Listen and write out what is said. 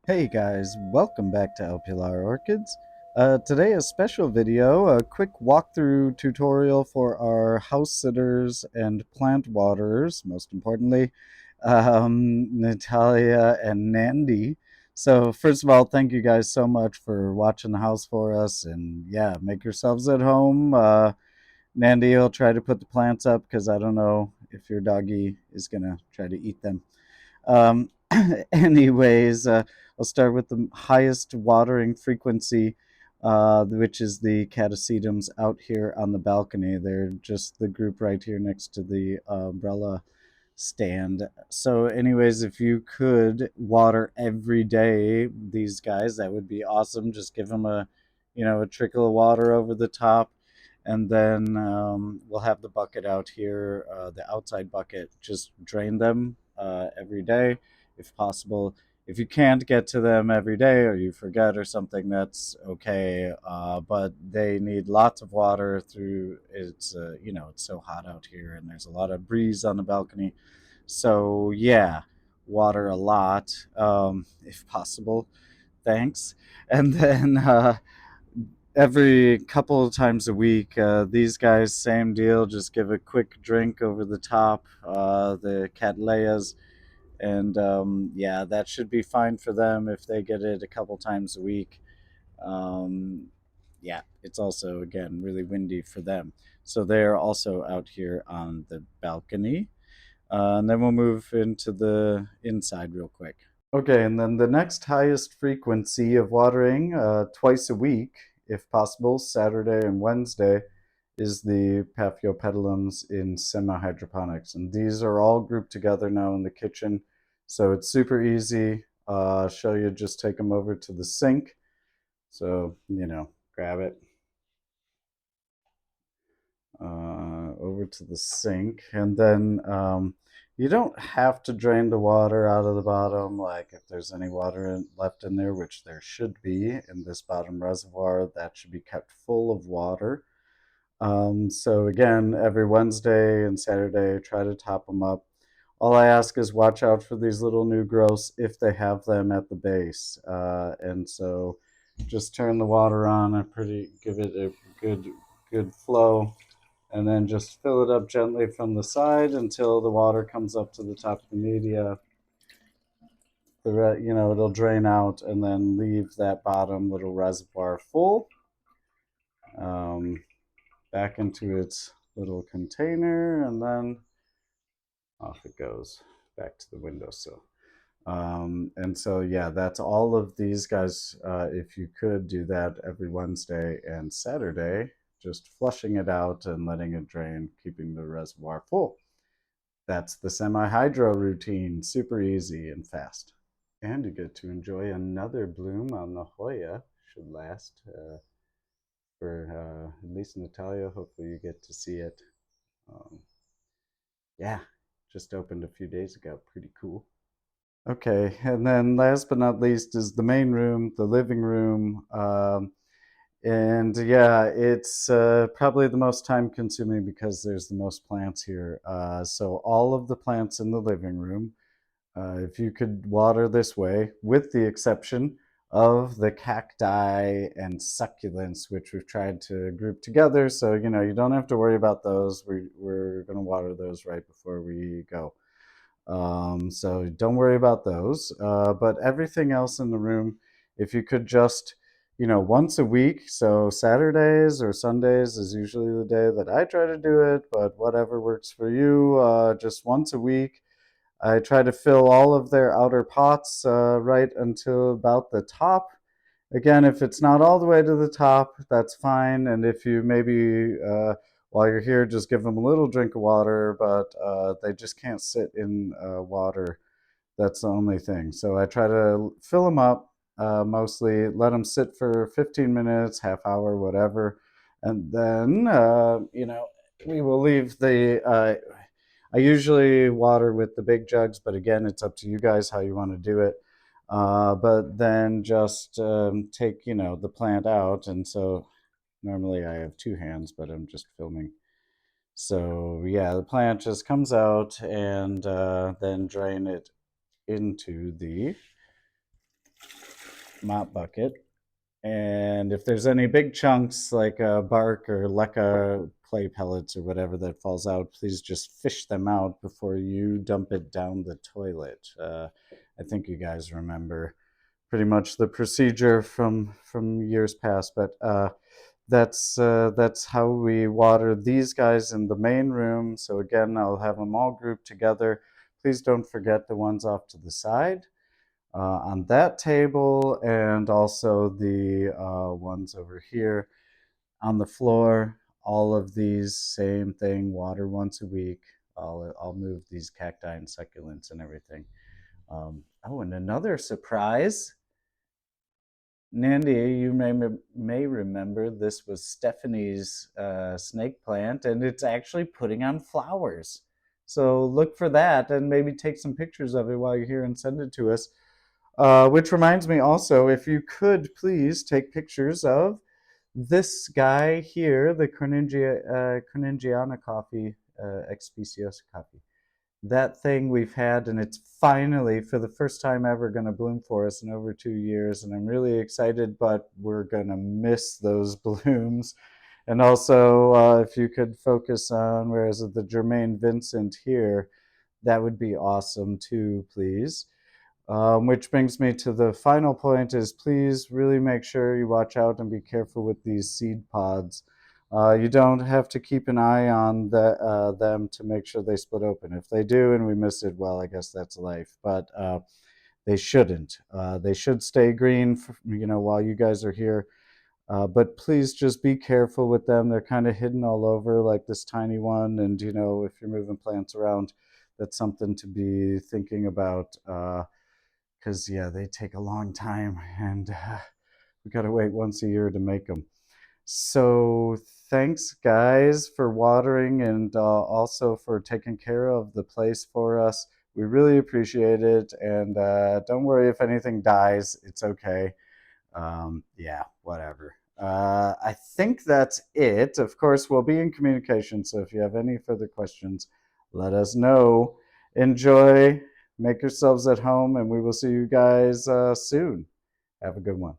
Hey guys, welcome back to LPLR Orchids. Today a special video, a quick walkthrough tutorial for our house sitters and plant waterers, most importantly, Natalia and Nandie. So first of all, thank you guys so much for watching the house for us, and yeah, make yourselves at home. Nandie will try to put the plants up because I don't know if your doggy is gonna try to eat them. Um, anyways, I'll start with the highest watering frequency, which is the catasetums out here on the balcony. They're just the group right here next to the umbrella stand. So, anyways, if you could water every day these guys, that would be awesome. Just give them a trickle of water over the top. And then we'll have the bucket out here, the outside bucket. Just drain them every day if possible. If you can't get to them every day or you forget or something, that's okay. But they need lots of water through. It's so hot out here and there's a lot of breeze on the balcony. So yeah, water a lot if possible. Thanks. And then every couple of times a week, these guys, same deal. Just give a quick drink over the top. The Cattleyas, and yeah, that should be fine for them if they get it a couple times a week. Um, yeah, it's also again really windy for them, so they're also out here on the balcony. And then we'll move into the inside real quick. Okay, and then the next highest frequency of watering, twice a week, if possible, Saturday and Wednesday, is the Paphiopedilums in semi-hydroponics. And these are all grouped together now in the kitchen, so it's super easy. I'll show you, just take them over to the sink. So, grab it over to the sink, and then you don't have to drain the water out of the bottom. Like if there's any water left in there, which there should be in this bottom reservoir, that should be kept full of water. So again, every Wednesday and Saturday, try to top them up. All I ask is watch out for these little new growths if they have them at the base. And so just turn the water on and give it a good flow, and then just fill it up gently from the side until the water comes up to the top of the media. It'll drain out and then leave that bottom little reservoir full, um, back into its little container, and then off it goes back to the windowsill. And so, yeah, that's all of these guys. If you could do that every Wednesday and Saturday, just flushing it out and letting it drain, keeping the reservoir full. That's the semi-hydro routine. Super easy and fast. And you get to enjoy another bloom on the Hoya. Should last for at least Natalia. Hopefully you get to see it. Um, yeah, just opened a few days ago. Pretty cool. Okay, and then last but not least is the main room, the living room. And yeah, it's probably the most time consuming because there's the most plants here. So all of the plants in the living room, if you could water this way, with the exception of the cacti and succulents, which we've tried to group together. So, you don't have to worry about those. We're going to water those right before we go. So don't worry about those. But everything else in the room, if you could just, once a week, so Saturdays or Sundays is usually the day that I try to do it, but whatever works for you, just once a week. I try to fill all of their outer pots right until about the top. Again, if it's not all the way to the top, that's fine. And if you maybe, while you're here, just give them a little drink of water, but they just can't sit in water. That's the only thing. So I try to fill them up, mostly let them sit for 15 minutes, half hour, whatever. And then, we will leave I usually water with the big jugs, but again, it's up to you guys how you want to do it. But then just take, the plant out. And so normally I have two hands, but I'm just filming. So yeah, the plant just comes out, and then drain it into the mop bucket. And if there's any big chunks like bark or leca clay pellets or whatever that falls out, please just fish them out before you dump it down the toilet. I think you guys remember pretty much the procedure from years past, but that's how we water these guys in the main room. So again, I'll have them all grouped together. Please don't forget the ones off to the side on that table, and also the ones over here on the floor. All of these, same thing, water once a week. I'll move these cacti and succulents and everything. Oh, and another surprise. Nandie, you may remember this was Stephanie's snake plant, and it's actually putting on flowers. So look for that, and maybe take some pictures of it while you're here and send it to us. Which reminds me also, if you could please take pictures of this guy here, the Corningiana coffee, ex speciosa coffee. That thing we've had, and it's finally, for the first time ever, going to bloom for us in over 2 years. And I'm really excited, but we're going to miss those blooms. And also, if you could focus on, where is it, the Jermaine Vincent here, that would be awesome too, please. Which brings me to the final point is, please really make sure you watch out and be careful with these seed pods. You don't have to keep an eye on them to make sure they split open. If they do and we miss it, well, I guess that's life. But they shouldn't. They should stay green, while you guys are here. But please just be careful with them. They're kind of hidden all over, like this tiny one. And, if you're moving plants around, that's something to be thinking about. Because, yeah, they take a long time, and we got to wait once a year to make them. So thanks, guys, for watering, and also for taking care of the place for us. We really appreciate it. And don't worry if anything dies. It's okay. Yeah, whatever. I think that's it. Of course, we'll be in communication. So if you have any further questions, let us know. Enjoy. Make yourselves at home, and we will see you guys soon. Have a good one.